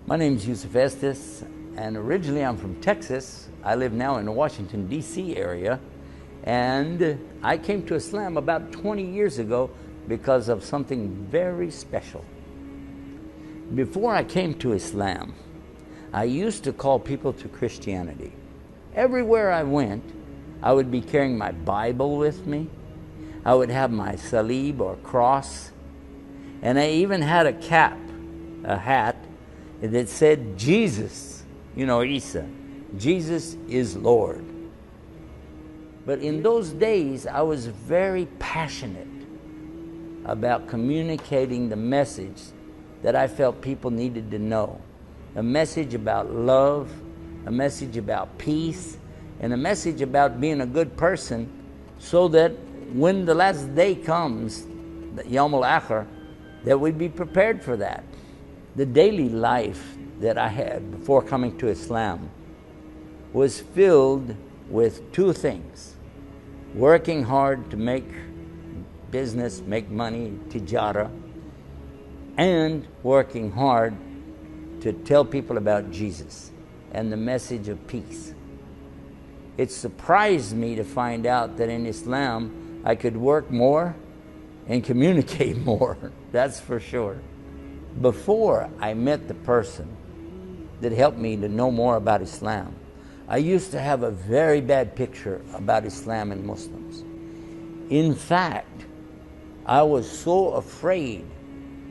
My name is Yusuf Estes, and originally I'm from Texas. I live now in the Washington, D.C. area, and I came to Islam about 20 years ago because of something very special. Before I came to Islam, I used to call people to Christianity. Everywhere I went, I would be carrying my Bible with me. I would have my salib or cross, and I even had a cap, a hat, that said Jesus, Isa, Jesus is Lord. But in those days, I was very passionate about communicating the message that I felt people needed to know. A message about love, a message about peace, and a message about being a good person, so that when the last day comes, the Yawm al-Akhir, that we'd be prepared for that. The daily life that I had before coming to Islam was filled with two things: working hard to make business, make money, tijara, and working hard to tell people about Jesus and the message of peace. It surprised me to find out that in Islam I could work more and communicate more, that's for sure. Before I met the person that helped me to know more about Islam, I used to have a very bad picture about Islam and Muslims. In fact, I was so afraid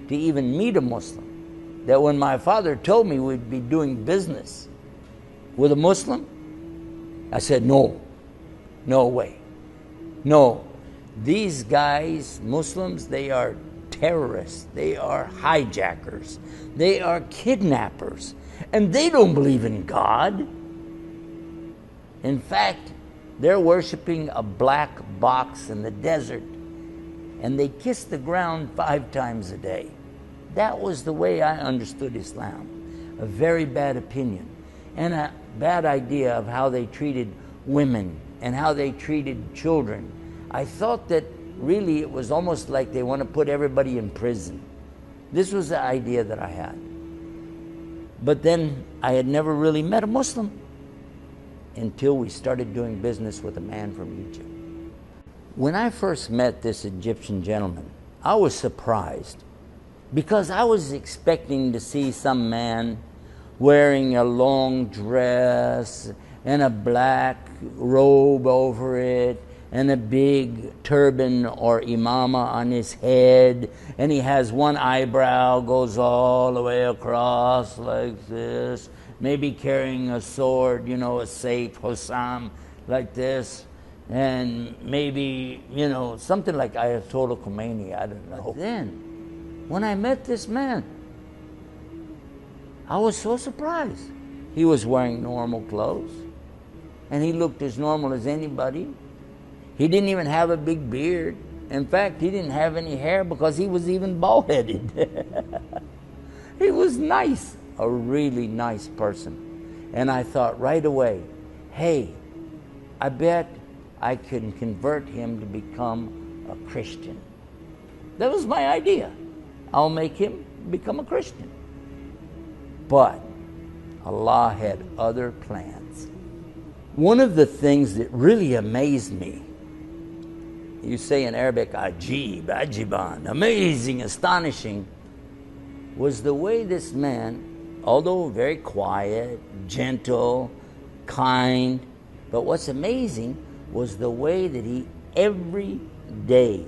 to even meet a Muslim that when my father told me we'd be doing business with a Muslim, I said, no way. No, these guys, Muslims, they are terrorists, they are hijackers, they are kidnappers, and they don't believe in God. In fact, they're worshiping a black box in the desert, and they kiss the ground 5 times a day. That was the way I understood Islam. A very bad opinion, and a bad idea of how they treated women and how they treated children. I thought that really it was almost like they want to put everybody in prison. This was the idea that I had. But then I had never really met a Muslim until we started doing business with a man from Egypt. When I first met this Egyptian gentleman, I was surprised because I was expecting to see some man wearing a long dress and a black robe over it and a big turban or imama on his head, and he has one eyebrow goes all the way across like this, maybe carrying a sword, a Saif, Hussam, like this, and maybe, something like Ayatollah Khomeini, I don't know. But then, when I met this man, I was so surprised. He was wearing normal clothes, and he looked as normal as anybody. He didn't even have a big beard. In fact, he didn't have any hair because he was even bald-headed. He was nice, a really nice person. And I thought right away, hey, I bet I can convert him to become a Christian. That was my idea. I'll make him become a Christian. But Allah had other plans. One of the things that really amazed me, you say in Arabic, ajib, ajiban, amazing, astonishing, was the way this man, although very quiet, gentle, kind, but what's amazing was the way that he, every day,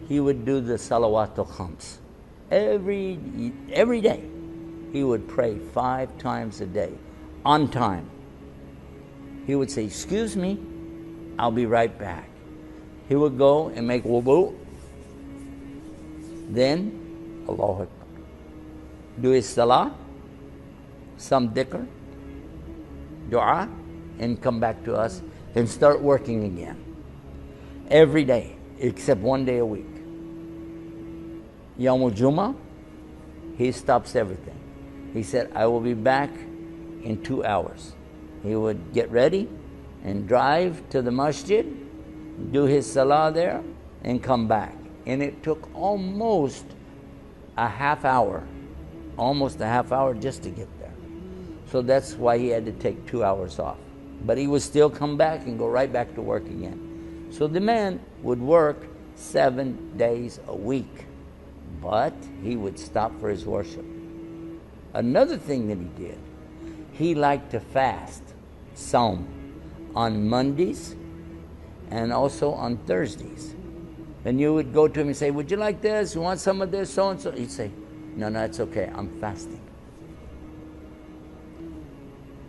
he would do the salawatul khams. Every day, he would pray 5 times a day, on time. He would say, excuse me, I'll be right back. He would go and make wudu. Then, Allahu Akbar. Do his salah, some dhikr, dua, and come back to us and start working again. Every day, except 1 day a week. Yawm al-Jum'ah, he stops everything. He said, I will be back in 2 hours. He would get ready and drive to the masjid, do his salah there, and come back. And it took almost a half hour almost a half hour just to get there. So that's why he had to take 2 hours off. But he would still come back and go right back to work again. So the man would work 7 days a week, but he would stop for his worship. Another thing that he did, he liked to fast, Psalm, on Mondays and also on Thursdays. And you would go to him and say, would you like this? You want some of this? So and so. He'd say, no, it's okay. I'm fasting.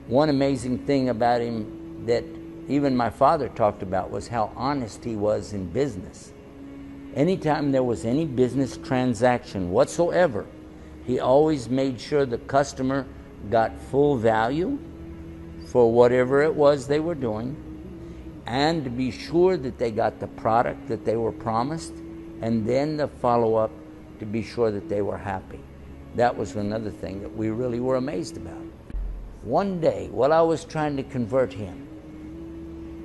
One amazing thing about him that even my father talked about was how honest he was in business. Anytime there was any business transaction whatsoever, he always made sure the customer got full value for whatever it was they were doing, and to be sure that they got the product that they were promised, and then the follow-up to be sure that they were happy. That was another thing that we really were amazed about. One day, while I was trying to convert him,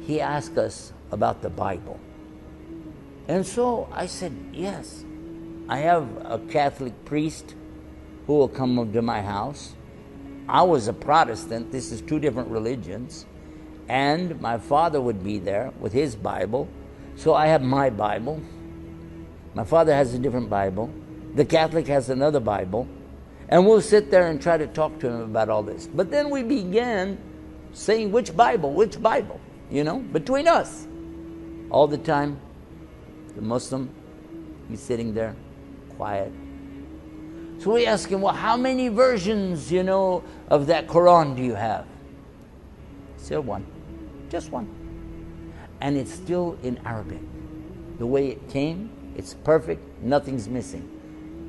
he asked us about the Bible. And so I said, yes, I have a Catholic priest who will come to my house. I was a Protestant. This is two different religions. And my father would be there with his Bible. So I have my Bible. My father has a different Bible. The Catholic has another Bible. And we'll sit there and try to talk to him about all this. But then we began saying, which Bible, between us. All the time, the Muslim, he's sitting there, quiet. So we ask him, well, how many versions, of that Quran do you have? Still one. Just one. And it's still in Arabic. The way it came, it's perfect. Nothing's missing.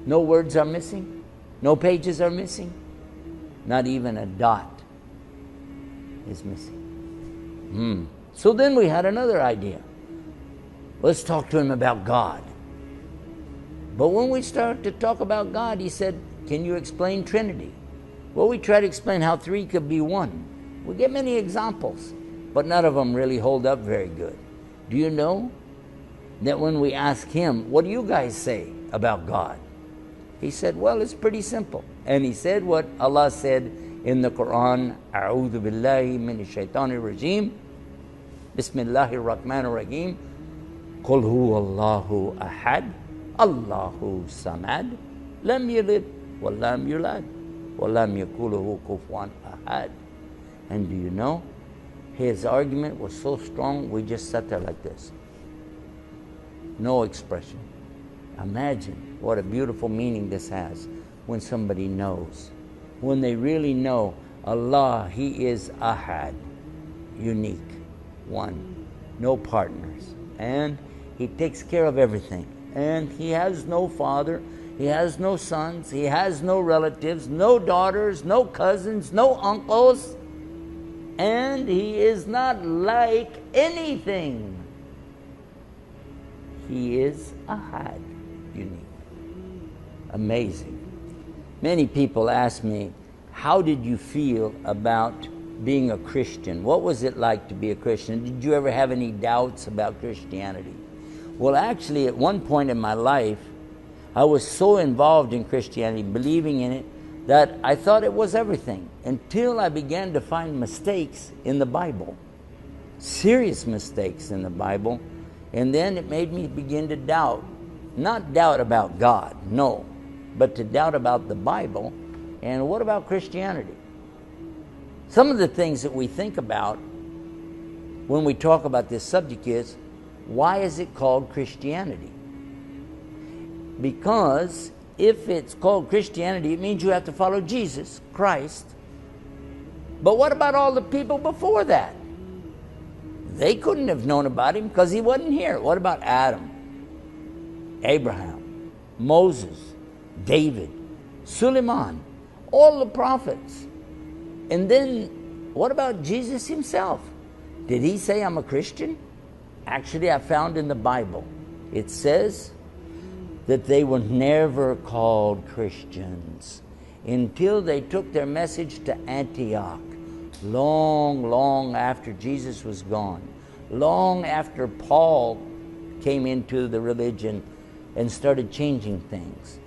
No words are missing. No pages are missing. Not even a dot is missing. So then we had another idea. Let's talk to him about God. But when we started to talk about God, he said, can you explain Trinity? Well, we try to explain how three could be one. We get many examples, but none of them really hold up very good. Do you know that when we ask him, what do you guys say about God? He said, well, it's pretty simple. And he said what Allah said in the Quran, A'udhu billahi minash shaitanir rajim, Bismillahir Rahmanir Rahim, Qul huwa Allahu ahad, Allahu samad, lam yalid, wa lam yulad, wa lam yakuluhu kufuwan ahad. And do you know, his argument was so strong, we just sat there like this. No expression. Imagine what a beautiful meaning this has when somebody knows. When they really know Allah, He is Ahad, unique, one, no partners. And He takes care of everything. And He has no father, He has no sons, He has no relatives, no daughters, no cousins, no uncles. And He is not like anything. He is Ahad, unique. Amazing. Many people ask me, how did you feel about being a Christian? What was it like to be a Christian? Did you ever have any doubts about Christianity? Well, actually, at one point in my life, I was so involved in Christianity, believing in it, that I thought it was everything, until I began to find mistakes in the Bible. Serious mistakes in the Bible. And then it made me begin to doubt. Not doubt about God, no, but to doubt about the Bible. And what about Christianity? Some of the things that we think about when we talk about this subject is, why is it called Christianity? Because if it's called Christianity, it means you have to follow Jesus, Christ. But what about all the people before that? They couldn't have known about Him because He wasn't here. What about Adam, Abraham, Moses, David, Suleiman, all the prophets? And then what about Jesus Himself? Did He say, I'm a Christian? Actually, I found in the Bible, it says that they were never called Christians until they took their message to Antioch. Long after Jesus was gone, long after Paul came into the religion and started changing things.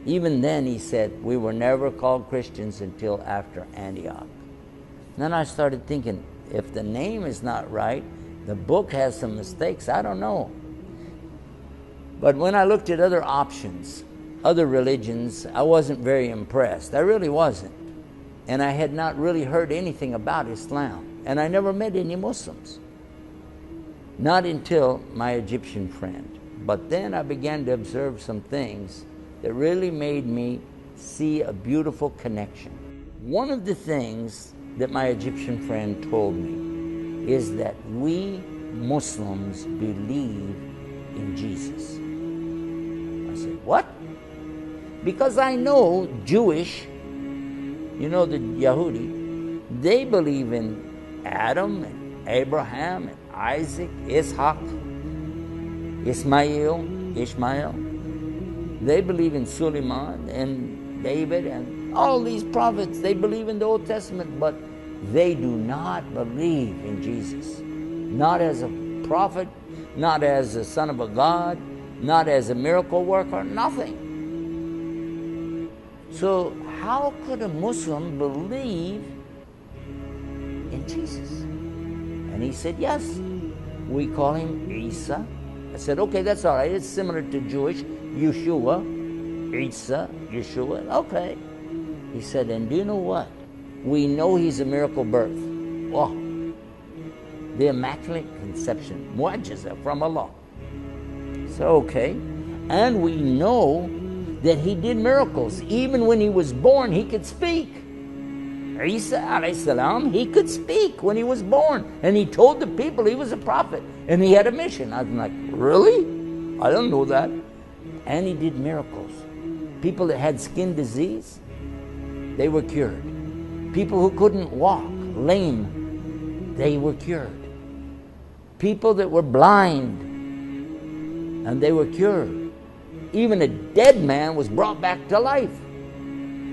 Even then he said, we were never called Christians until after Antioch. Then I started thinking, if the name is not right, the book has some mistakes, I don't know. But when I looked at other options, other religions, I wasn't very impressed. I really wasn't. And I had not really heard anything about Islam. And I never met any Muslims. Not until my Egyptian friend. But then I began to observe some things that really made me see a beautiful connection. One of the things that my Egyptian friend told me is that we Muslims believe in Jesus. I said, what? Because I know Jewish, you know, the Yahudi, they believe in Adam and Abraham and Isaac, Ishaq, Ishmael. They believe in Suleiman and David and all these prophets. They believe in the Old Testament, but they do not believe in Jesus. Not as a prophet, not as a son of a God, not as a miracle worker, nothing. So how could a Muslim believe in Jesus? And he said, yes, we call him Isa. I said, okay, that's all right. It's similar to Jewish, Yeshua, Isa, Yeshua. Okay. He said, and do you know what? We know he's a miracle birth. Oh, the Immaculate Conception, mu'jiza from Allah. So, okay. And we know that he did miracles. Even when he was born, he could speak. Isa alayhi salam, he could speak when he was born. And he told the people he was a prophet. And he had a mission. I was like, really? I don't know that. And he did miracles. People that had skin disease, they were cured. People who couldn't walk, lame, they were cured. People that were blind, and they were cured. Even a dead man was brought back to life.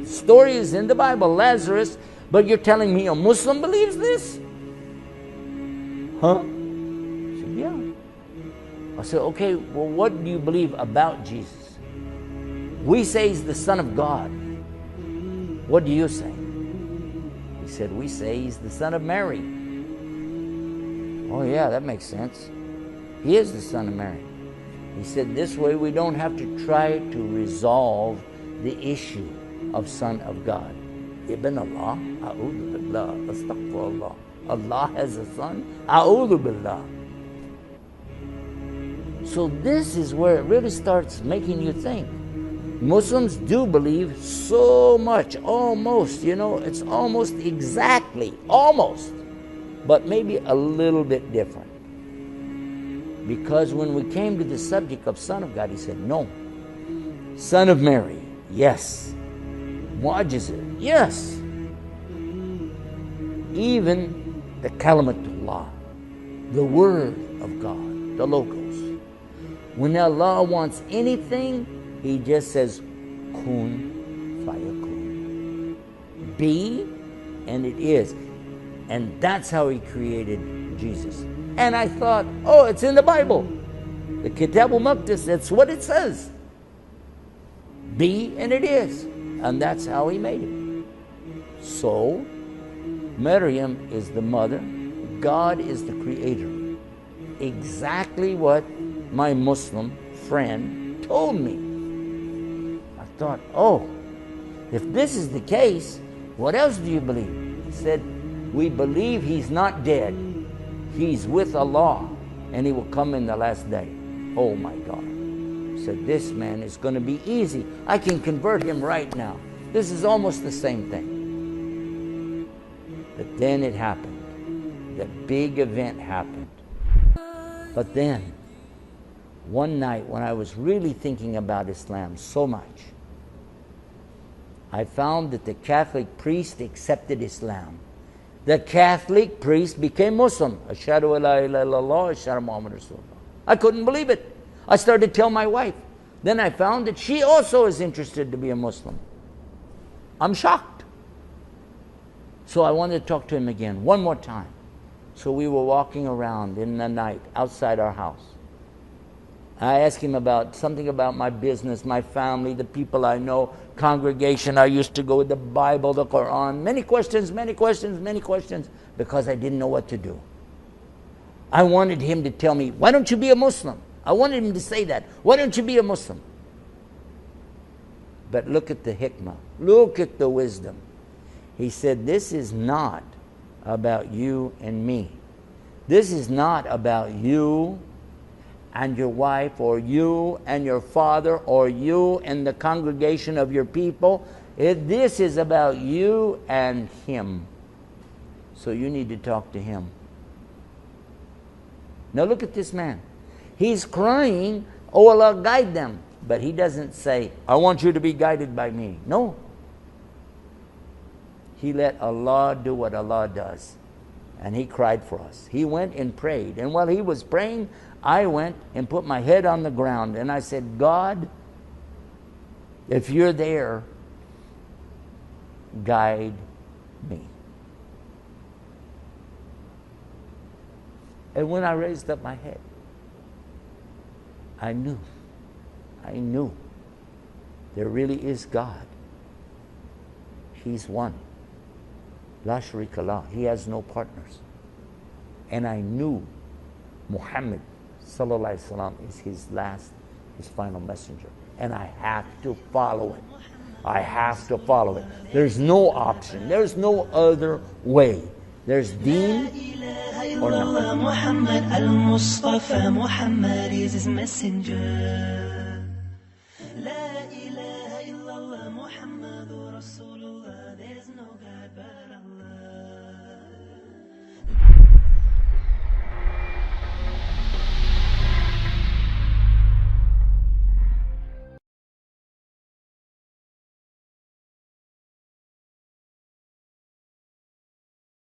Story is in the Bible, Lazarus, but you're telling me a Muslim believes this? Huh? I said, yeah. I said, okay, well, what do you believe about Jesus? We say he's the Son of God. What do you say? He said, we say he's the Son of Mary. Oh yeah, that makes sense. He is the Son of Mary. He said, this way we don't have to try to resolve the issue of Son of God. Ibn Allah, a'udhu billah, astaghfirullah. Allah has a son, a'udhu billah. So this is where it really starts making you think. Muslims do believe so much, almost, you know, it's almost exactly, almost, but maybe a little bit different. Because when we came to the subject of Son of God, he said, no. Son of Mary, yes. Mu'jiza, yes. Even the Kalimatullah, the Word of God, the Logos. When Allah wants anything, he just says, kun fayakun. Be, and it is. And that's how he created Jesus. And I thought, oh, it's in the Bible. The Kitab al-Maqdis, that's what it says. Be, and it is. And that's how he made it. So, Maryam is the mother. God is the creator. Exactly what my Muslim friend told me. I thought, oh, if this is the case, what else do you believe? He said, we believe he's not dead. He's with Allah, and he will come in the last day. Oh my God. He said, this man is going to be easy. I can convert him right now. This is almost the same thing. But then it happened. The big event happened. But then, one night when I was really thinking about Islam so much, I found that the Catholic priest accepted Islam. The Catholic priest became Muslim. Ashhadu an la ilaha illallah, ashhadu Muhammad Rasulullah. I couldn't believe it. I started to tell my wife. Then I found that she also is interested to be a Muslim. I'm shocked. So I wanted to talk to him again, one more time. So we were walking around in the night outside our house. I ask him about something about my business, my family, the people I know, congregation I used to go with, the Bible, the Quran. Many questions, because I didn't know what to do. I wanted him to tell me, why don't you be a Muslim? I wanted him to say that. Why don't you be a Muslim? But look at the hikmah. Look at the wisdom. He said, this is not about you and me. This is not about you and your wife, or you and your father, or you and the congregation of your people. This is about you and him. So you need to talk to him. Now look at this man. He's crying, oh Allah, guide them. But he doesn't say, I want you to be guided by me. No. He let Allah do what Allah does. And he cried for us. He went and prayed. And while he was praying, I went and put my head on the ground. And I said, God, if you're there, guide me. And when I raised up my head, I knew there really is God. He's one. La sharika lah. He has no partners. And I knew Muhammad sallallahu alaihi wasallam is his final messenger. And I have to follow it. I have to follow it. There's no option. There's no other way. There's deen or nothing. Muhammad al-Mustafa, Muhammad is his messenger.